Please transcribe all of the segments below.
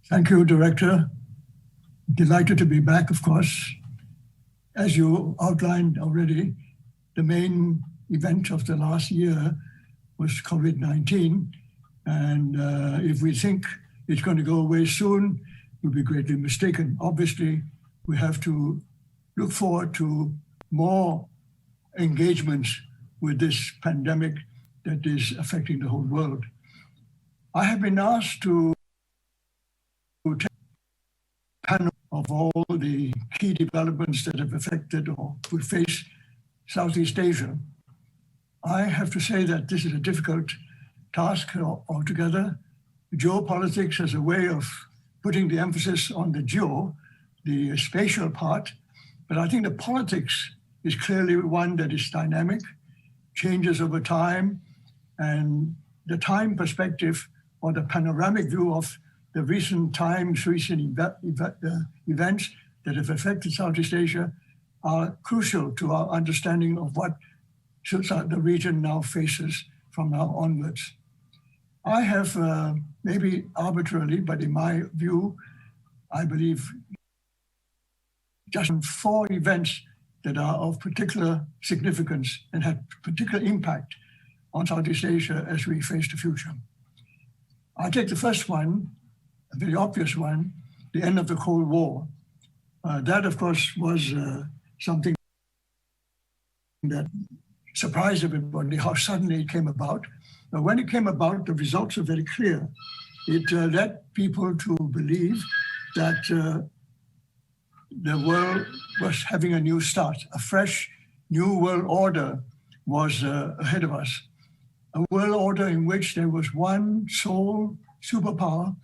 Thank you, Director. Delighted to be back, of course. As you outlined already, the main event of the last year was COVID-19. And if we think it's going to go away soon, we'll be greatly mistaken. Obviously, we have to look forward to more engagements with this pandemic that is affecting the whole world. I have been asked to take a panel of all the key developments that have affected or will face Southeast Asia. I have to say that this is a difficult task altogether. Geopolitics has a way of putting the emphasis on the spatial part, but I think the politics is clearly one that is dynamic, changes over time, and the time perspective or the panoramic view of the recent events that have affected Southeast Asia are crucial to our understanding of what the region now faces from now onwards. I have, maybe arbitrarily, but in my view, I believe just 4 events that are of particular significance and had particular impact on Southeast Asia as we face the future. I'll take the first one, a very obvious one, the end of the Cold War. That, of course, was something that surprised everybody, how suddenly it came about. But when it came about, the results are very clear. It led people to believe that the world was having a new start. A fresh new world order was ahead of us. A world order in which there was one sole superpower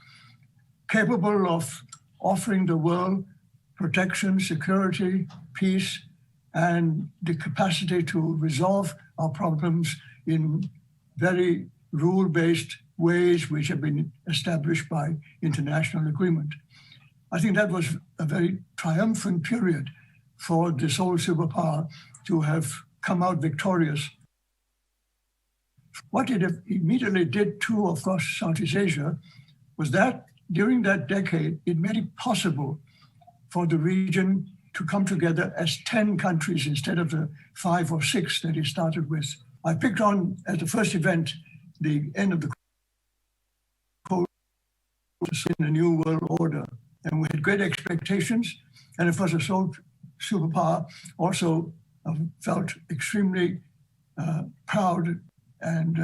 capable of offering the world protection, security, peace, and the capacity to resolve our problems in very rule-based ways which have been established by international agreement. I think that was a very triumphant period for the sole superpower to have come out victorious. What it immediately did to, of course, Southeast Asia was that during that decade, it made it possible for the region to come together as 10 countries instead of the 5 or 6 that it started with. I picked on, as the first event, the end of the Cold War in a new world order. And we had great expectations. And of course, the sole superpower also felt extremely proud and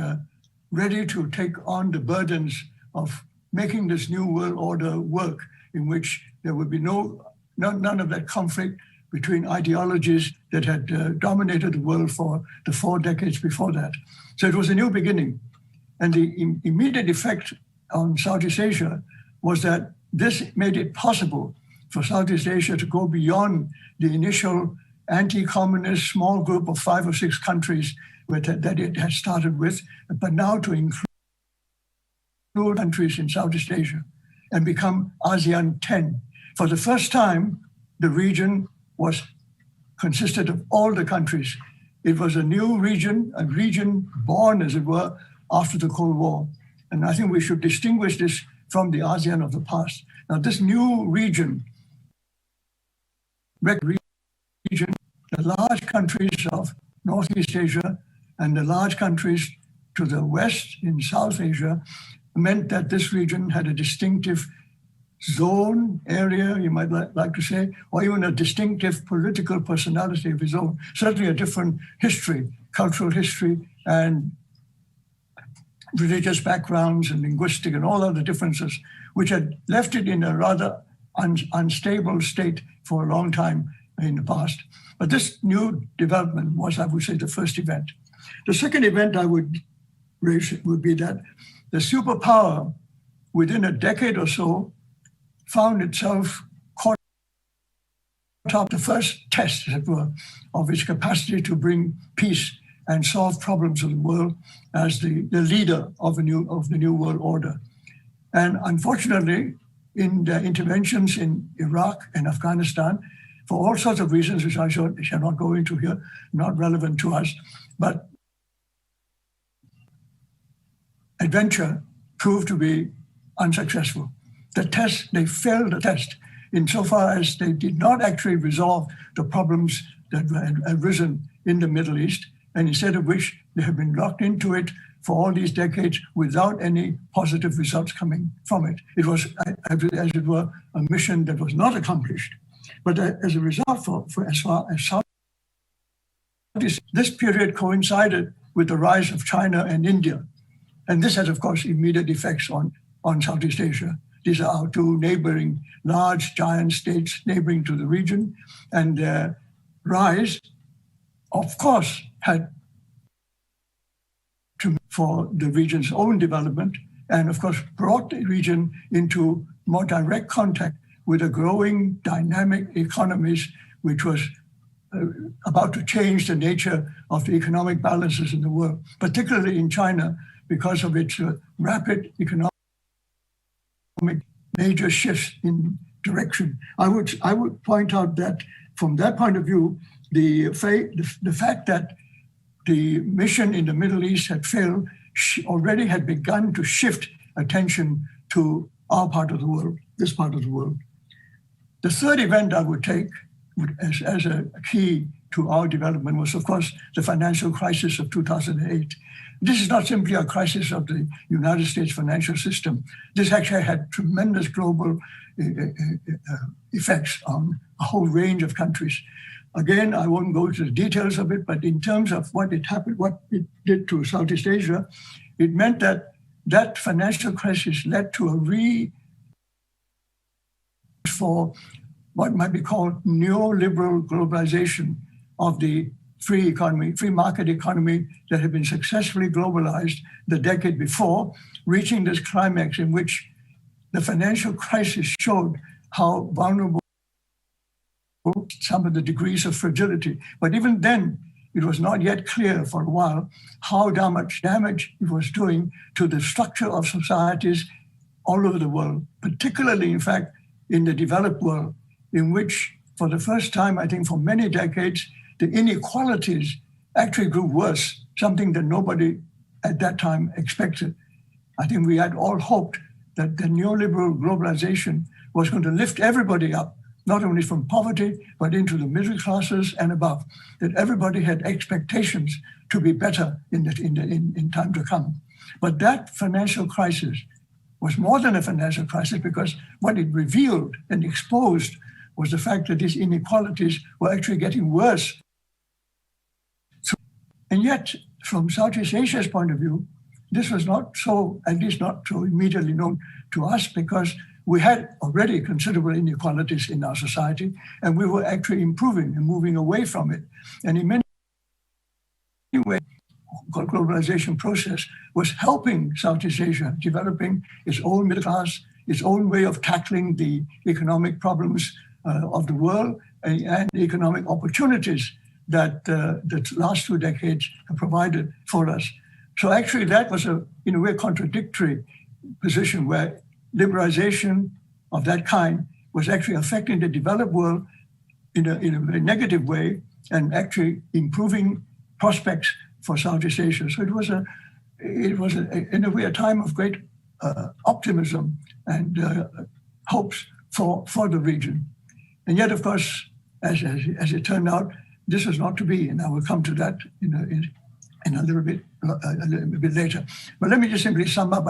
ready to take on the burdens of making this new world order work, in which there would be none of that conflict between ideologies that had dominated the world for the 4 decades before that. So it was a new beginning. And the immediate effect on Southeast Asia was that this made it possible for Southeast Asia to go beyond the initial anti-communist small group of 5 or 6 countries that it had started with, but now to include countries in Southeast Asia and become ASEAN 10. For the first time, the region consisted of all the countries. It was a new region, a region born, as it were, after the Cold War. And I think we should distinguish this from the ASEAN of the past. Now, this new region, the large countries of Northeast Asia and the large countries to the west in South Asia, meant that this region had a distinctive zone, area, you might like to say, or even a distinctive political personality of its own, certainly a different history, cultural history, and religious backgrounds and linguistic and all other differences, which had left it in a rather unstable state for a long time in the past. But this new development was, I would say, the first event. The second event I would raise would be that the superpower within a decade or so found itself caught up the first test, as it were, of its capacity to bring peace and solve problems of the world as the leader of the new world order. And unfortunately, in the interventions in Iraq and Afghanistan, for all sorts of reasons, which I shall not go into here, not relevant to us, but adventure proved to be unsuccessful. the test, they failed the test insofar as they did not actually resolve the problems that had arisen in the Middle East, and instead of which they have been locked into it for all these decades without any positive results coming from it. It was, as it were, a mission that was not accomplished. But as a result, as far as Southeast, this period coincided with the rise of China and India. And this has, of course, immediate effects on Southeast Asia. These are our two neighboring, large, giant states neighboring to the region. And their rise, of course, had for the region's own development, and of course brought the region into more direct contact with a growing dynamic economies, which was about to change the nature of the economic balances in the world, particularly in China, because of its rapid economic major shifts in direction. I would point out that from that point of view, the fact that the mission in the Middle East had failed already had begun to shift attention to our part of the world, this part of the world. The third event I would take as a key to our development was, of course, the financial crisis of 2008. This is not simply a crisis of the United States financial system. This actually had tremendous global effects on a whole range of countries. Again, I won't go into the details of it, but in terms of what it did to Southeast Asia, it meant that that financial crisis led to a for what might be called neoliberal globalization of the free market economy that had been successfully globalized the decade before, reaching this climax in which the financial crisis showed how vulnerable some of the degrees of fragility. But even then, it was not yet clear for a while how much damage it was doing to the structure of societies all over the world, particularly, in fact, in the developed world, in which, for the first time, I think for many decades, the inequalities actually grew worse, something that nobody at that time expected. I think we had all hoped that the neoliberal globalization was going to lift everybody up, not only from poverty, but into the middle classes and above, that everybody had expectations to be better in time to come. But that financial crisis was more than a financial crisis, because what it revealed and exposed was the fact that these inequalities were actually getting worse. And yet, from Southeast Asia's point of view, this was not so, at least not so immediately known to us, because we had already considerable inequalities in our society, and we were actually improving and moving away from it. And in many ways, the globalization process was helping Southeast Asia, developing its own middle class, its own way of tackling the economic problems of the world and economic opportunities that the last 2 decades have provided for us. So actually that was in a way, contradictory position where liberalization of that kind was actually affecting the developed world in a very negative way and actually improving prospects for Southeast Asia. So it was in a way a time of great optimism and hopes for the region. And yet, of course, as it turned out, this was not to be, and I will come to that in a little bit later. But let me just simply sum up.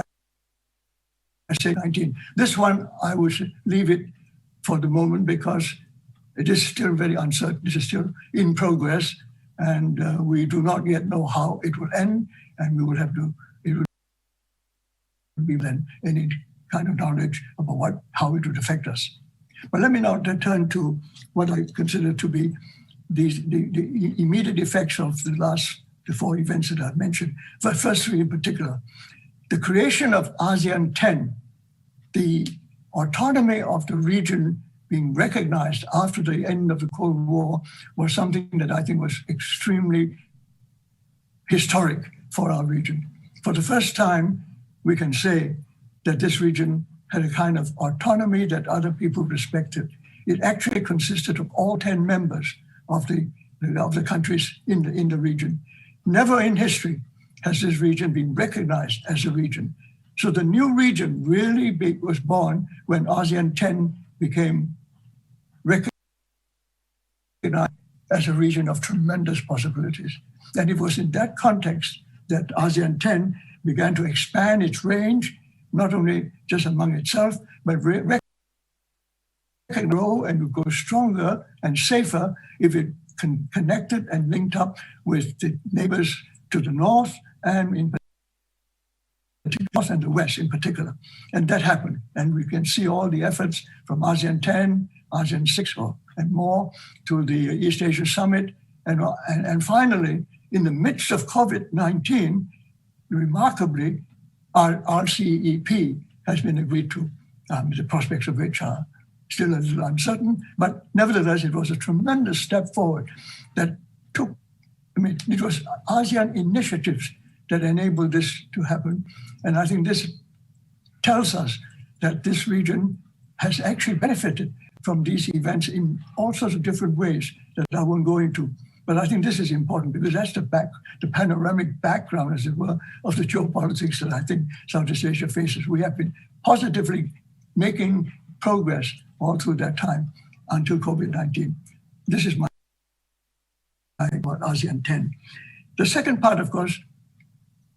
I say 19. This one, I will leave it for the moment because it is still very uncertain. This is still in progress, and we do not yet know how it will end, and we will have to, it will be then any kind of knowledge about how it would affect us. But let me now turn to what I consider to be the immediate effects of the 4 events that I've mentioned. The first 3 in particular. The creation of ASEAN 10, the autonomy of the region being recognized after the end of the Cold War, was something that I think was extremely historic for our region. For the first time, we can say that this region had a kind of autonomy that other people respected. It actually consisted of all 10 members of the countries in the region. Never in history has this region been recognized as a region. So the new region really was born when ASEAN 10 became recognized as a region of tremendous possibilities. And it was in that context that ASEAN 10 began to expand its range, not only just among itself, but grow and go stronger and safer if it connected and linked up with the neighbors to the north and in north and the west in particular. And that happened. And we can see all the efforts from ASEAN 10, ASEAN 6 and more to the East Asia Summit. And finally, in the midst of COVID-19, remarkably, our RCEP has been agreed to, the prospects of which are still a little uncertain, but nevertheless, it was a tremendous step forward that took, it was ASEAN initiatives that enabled this to happen. And I think this tells us that this region has actually benefited from these events in all sorts of different ways that I won't go into. But I think this is important because that's the panoramic background, as it were, of the geopolitics that I think Southeast Asia faces. We have been positively making progress all through that time until COVID-19. This is my about ASEAN 10. The second part, of course,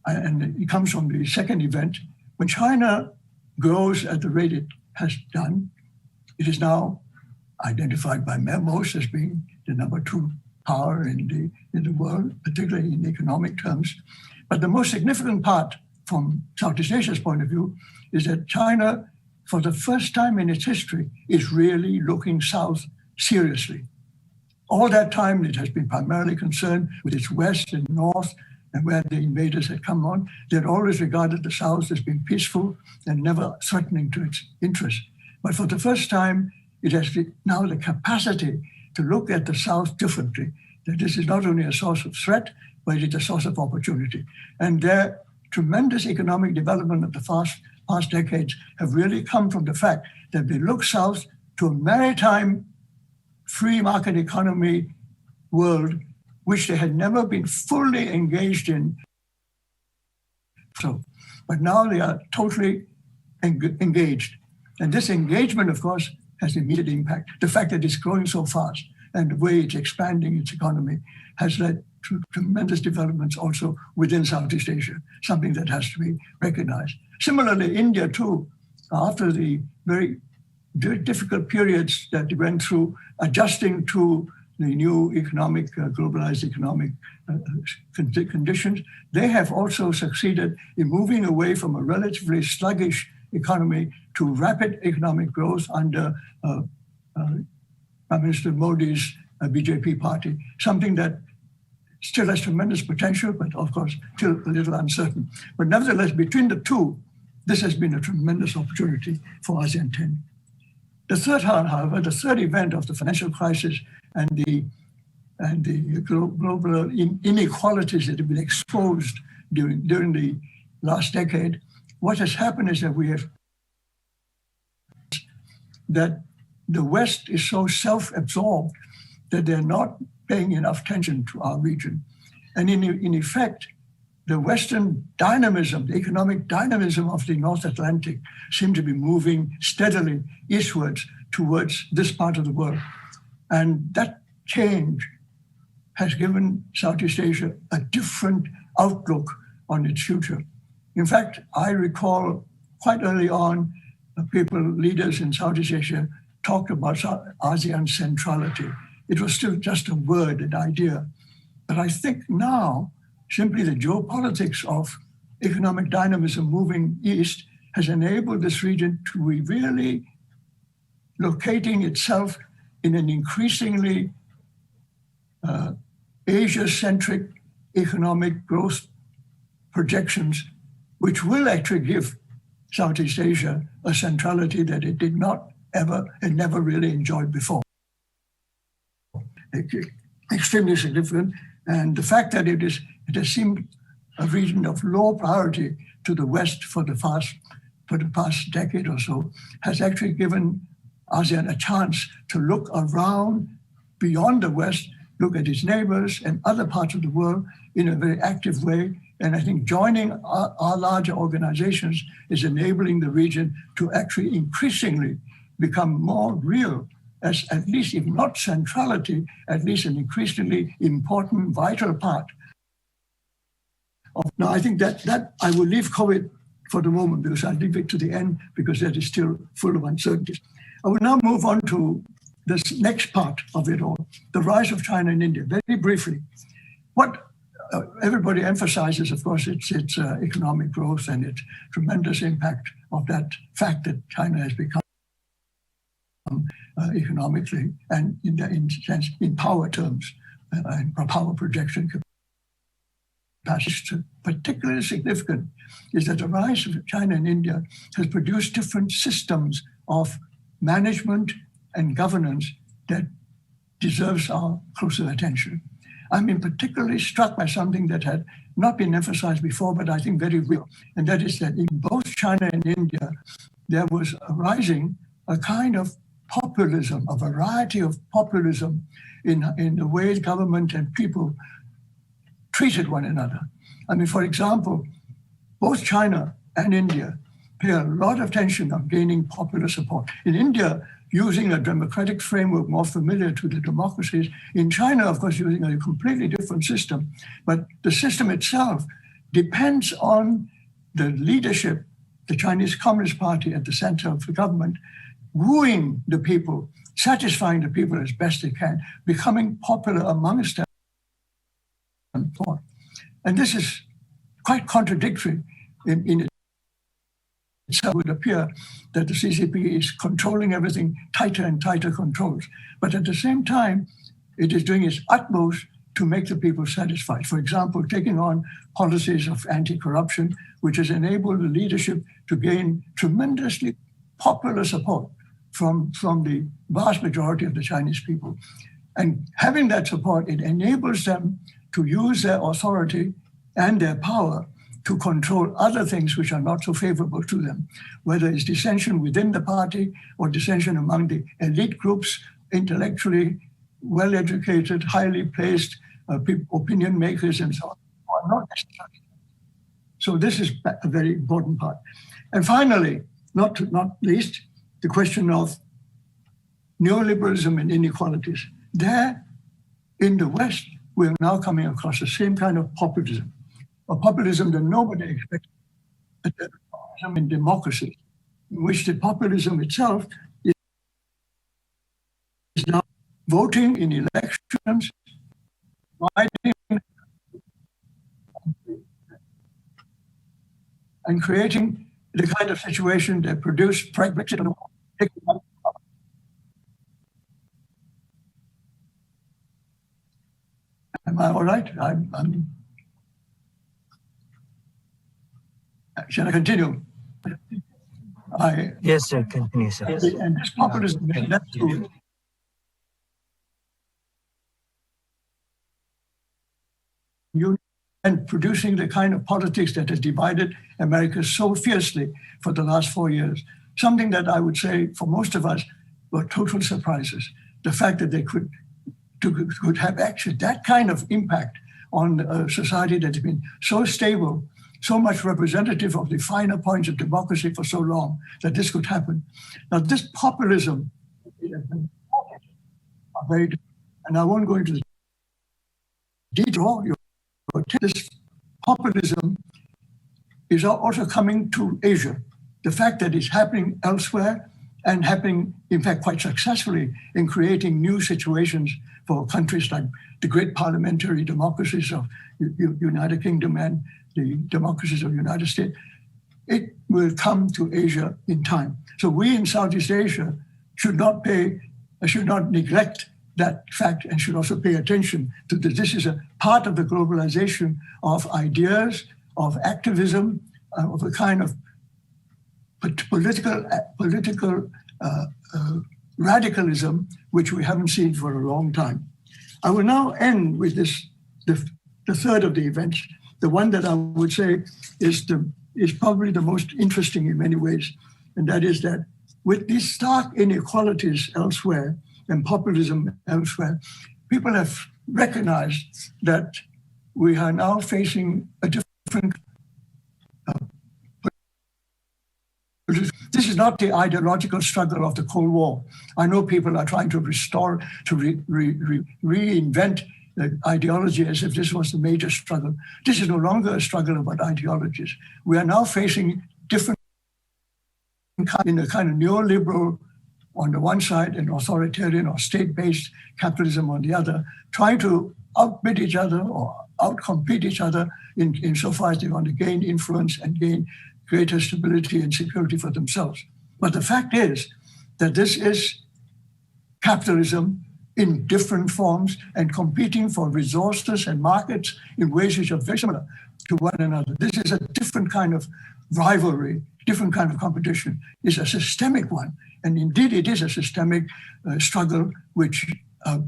and it comes from the second event, when China grows at the rate it has done, it is now identified by most as being the number 2 power in the world, particularly in economic terms. But the most significant part from Southeast Asia's point of view is that China, for the first time in its history, is really looking south seriously. All that time, it has been primarily concerned with its west and north and where the invaders had come on. They had always regarded the south as being peaceful and never threatening to its interests. But for the first time, it has now the capacity to look at the south differently, that this is not only a source of threat, but it is a source of opportunity. And their tremendous economic development of the past decades have really come from the fact that they look south to a maritime free market economy world, which they had never been fully engaged in. But now they are totally engaged. And this engagement, of course, has immediate impact. The fact that it's growing so fast and the way it's expanding its economy has led to tremendous developments also within Southeast Asia, something that has to be recognized. Similarly, India too, after the very difficult periods that they went through, adjusting to the new globalized economic conditions, they have also succeeded in moving away from a relatively sluggish economy to rapid economic growth under Prime Minister Modi's BJP party, something that still has tremendous potential, but of course, still a little uncertain. But nevertheless, between the two, this has been a tremendous opportunity for ASEAN 10. The third, however, the third event of the financial crisis and the global inequalities that have been exposed during the last decade, what has happened is that that the West is so self-absorbed that they're not paying enough attention to our region. And in effect, the Western dynamism, the economic dynamism of the North Atlantic seem to be moving steadily eastwards towards this part of the world. And that change has given Southeast Asia a different outlook on its future. In fact, I recall quite early on, leaders in Southeast Asia talked about ASEAN centrality. It was still just a word, an idea. But I think now, simply the geopolitics of economic dynamism moving east has enabled this region to be really locating itself in an increasingly Asia-centric economic growth projections, which will actually give Southeast Asia a centrality that it did not ever and never really enjoyed before. Extremely significant. And the fact that it has seemed a region of low priority to the West for the past decade or so has actually given ASEAN a chance to look around beyond the West, look at its neighbors and other parts of the world in a very active way And I think joining our larger organizations is enabling the region to actually increasingly become more real, as at least, if not centrality, at least an increasingly important, vital part. Now, I think that I will leave COVID for the moment, because I'll leave it to the end, because that is still full of uncertainties. I will now move on to this next part of it all, the rise of China and India. Very briefly, what everybody emphasizes, of course, it's economic growth and its tremendous impact of that fact that China has become economically and in power terms and power projection capacity. Particularly significant is that the rise of China and India has produced different systems of management and governance that deserves our closer attention. I'm particularly struck by something that had not been emphasized before, but I think very real, and that is that in both China and India, there was arising a kind of populism, a variety of populism in the way government and people treated one another. For example, both China and India pay a lot of attention on gaining popular support. In India, using a democratic framework more familiar to the democracies. In China, of course, using a completely different system. But the system itself depends on the leadership, the Chinese Communist Party at the center of the government, wooing the people, satisfying the people as best they can, becoming popular amongst them. And this is quite contradictory in it. It would appear that the CCP is controlling everything, tighter and tighter controls. But at the same time, it is doing its utmost to make the people satisfied. For example, taking on policies of anti-corruption, which has enabled the leadership to gain tremendously popular support from the vast majority of the Chinese people. And having that support, it enables them to use their authority and their power to control other things which are not so favorable to them, whether it's dissension within the party or dissension among the elite groups, intellectually well-educated, highly placed opinion makers and so on, are not necessary. So this is a very important part. And finally, not least, the question of neoliberalism and inequalities. There, in the West, we're now coming across the same kind of populism, a populism that nobody expected, in democracy, in which the populism itself is now voting in elections, and creating the kind of situation that produced Brexit. Am I all right? Shall I continue? Yes, sir. Continue, sir. And this populism has led to and producing the kind of politics that has divided America so fiercely for the last 4 years. Something that I would say for most of us were total surprises. The fact that they could have actually that kind of impact on a society that has been so stable, so much representative of the finer points of democracy for so long, that this could happen. Now, this populism, and I won't go into the detail, this populism is also coming to Asia. The fact that it's happening elsewhere and happening, in fact, quite successfully in creating new situations for countries like the great parliamentary democracies of United Kingdom and the democracies of the United States, it will come to Asia in time. So we in Southeast Asia should not neglect that fact and should also pay attention to this. This is a part of the globalization of ideas, of activism, of a kind of political radicalism, which we haven't seen for a long time. I will now end with the third of the events, the one that I would say is probably the most interesting in many ways, and that is that with these stark inequalities elsewhere and populism elsewhere, people have recognized that we are now facing a different different. This is not the ideological struggle of the Cold War. I know people are trying to restore, to reinvent the ideology as if this was the major struggle. This is no longer a struggle about ideologies. We are now facing different in a kind of neoliberal on the one side and authoritarian or state-based capitalism on the other, trying to outbid each other or outcompete each other insofar as they want to gain influence and gain greater stability and security for themselves. But the fact is that this is capitalism in different forms and competing for resources and markets in ways which are very similar to one another. This is a different kind of rivalry, different kind of competition. It's a systemic one. And indeed, it is a systemic struggle which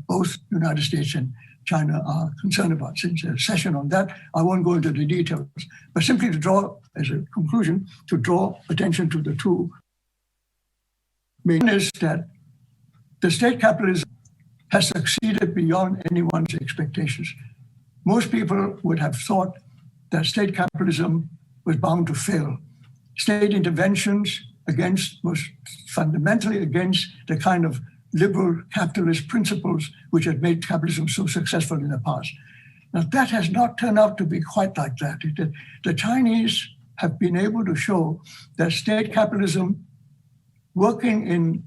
both the United States and China are concerned about. Since a session on that, I won't go into the details, but simply to draw, as a conclusion, to draw attention to the two main is that the state capitalism has succeeded beyond anyone's expectations. Most people would have thought that state capitalism was bound to fail. State interventions was fundamentally against the kind of liberal capitalist principles which had made capitalism so successful in the past. Now, that has not turned out to be quite like that. The Chinese have been able to show that state capitalism, working in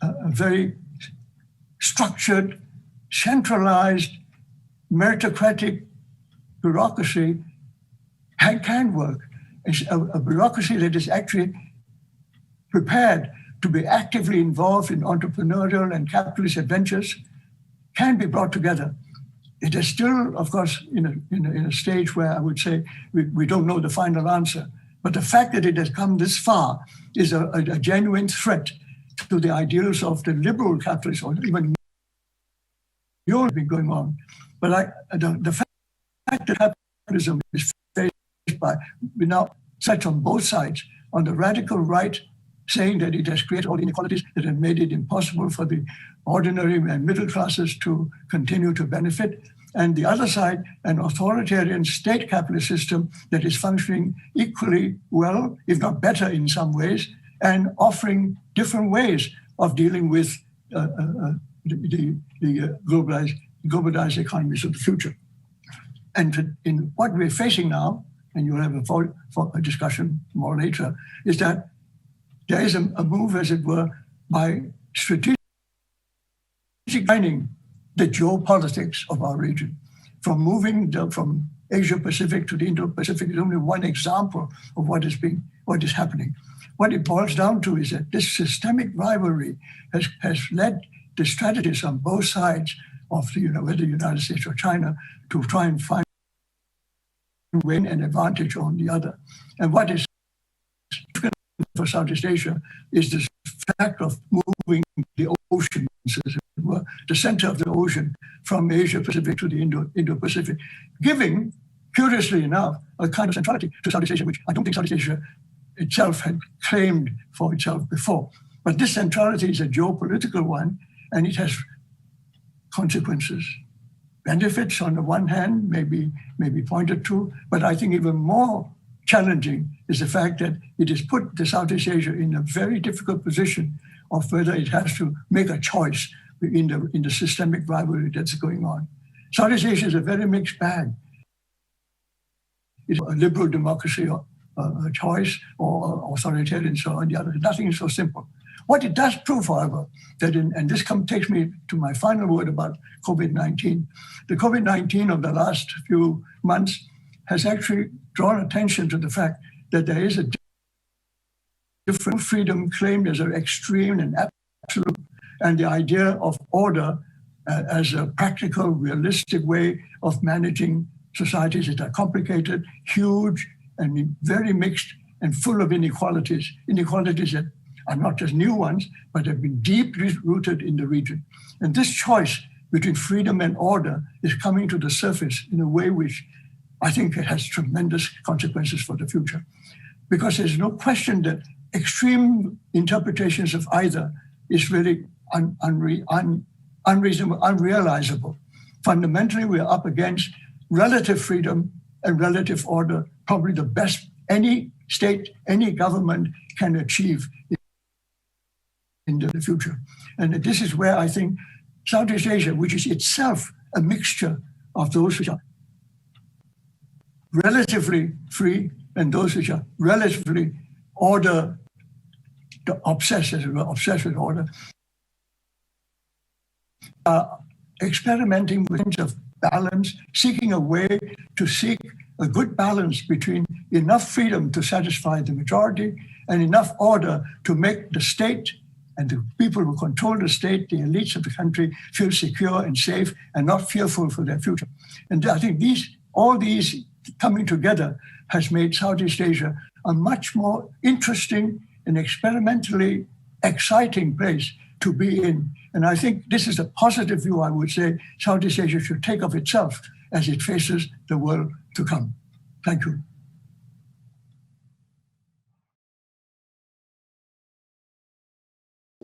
a very structured, centralized, meritocratic bureaucracy, can work. It's a bureaucracy that is actually prepared to be actively involved in entrepreneurial and capitalist adventures, can be brought together. It is still, of course, in a stage where I would say we don't know the final answer. But the fact that it has come this far is a genuine threat to the ideals of the liberal capitalists, or even has been going on. But the fact that capitalism is faced by, we now such on both sides, on the radical right, saying that it has created all the inequalities that have made it impossible for the ordinary and middle classes to continue to benefit. And the other side, an authoritarian state capitalist system that is functioning equally well, if not better in some ways, and offering different ways of dealing with the globalized economies of the future. And in what we're facing now, and you'll have a discussion more later, is that there is a move, as it were, by strategic defining the geopolitics of our region. From moving from Asia Pacific to the Indo-Pacific is only one example of what is happening. What it boils down to is that this systemic rivalry has led the strategists on both sides of whether the United States or China to try and find win an advantage on the other. And what is for Southeast Asia is this fact of moving the oceans, as it were, the center of the ocean from Asia Pacific to the Indo-Pacific, giving, curiously enough, a kind of centrality to Southeast Asia, which I don't think Southeast Asia itself had claimed for itself before. But this centrality is a geopolitical one, and it has consequences. Benefits on the one hand may be pointed to, but I think even more challenging is the fact that it has put the Southeast Asia in a very difficult position of whether it has to make a choice in the systemic rivalry that's going on. Southeast Asia is a very mixed bag. It's a liberal democracy or a choice, or authoritarian, so on the other. Nothing is so simple. What it does prove, however, that and this takes me to my final word about COVID-19. The COVID-19 of the last few months has actually drawn attention to the fact that there is a different freedom claimed as an extreme and absolute, and the idea of order as a practical, realistic way of managing societies that are complicated, huge, and very mixed and full of inequalities that are not just new ones, but have been deeply rooted in the region. And this choice between freedom and order is coming to the surface in a way which I think it has tremendous consequences for the future. Because there's no question that extreme interpretations of either is really unreasonable, unrealizable. Fundamentally, we're up against relative freedom and relative order, probably the best any state, any government can achieve in the future. And this is where I think Southeast Asia, which is itself a mixture of those which are relatively free and those which are relatively order, obsessed with order, experimenting with things of balance, seeking a way to seek a good balance between enough freedom to satisfy the majority and enough order to make the state and the people who control the state, the elites of the country, feel secure and safe and not fearful for their future. And I think all these coming together has made Southeast Asia a much more interesting and experimentally exciting place to be in. And I think this is a positive view, I would say, Southeast Asia should take of itself as it faces the world to come. Thank you.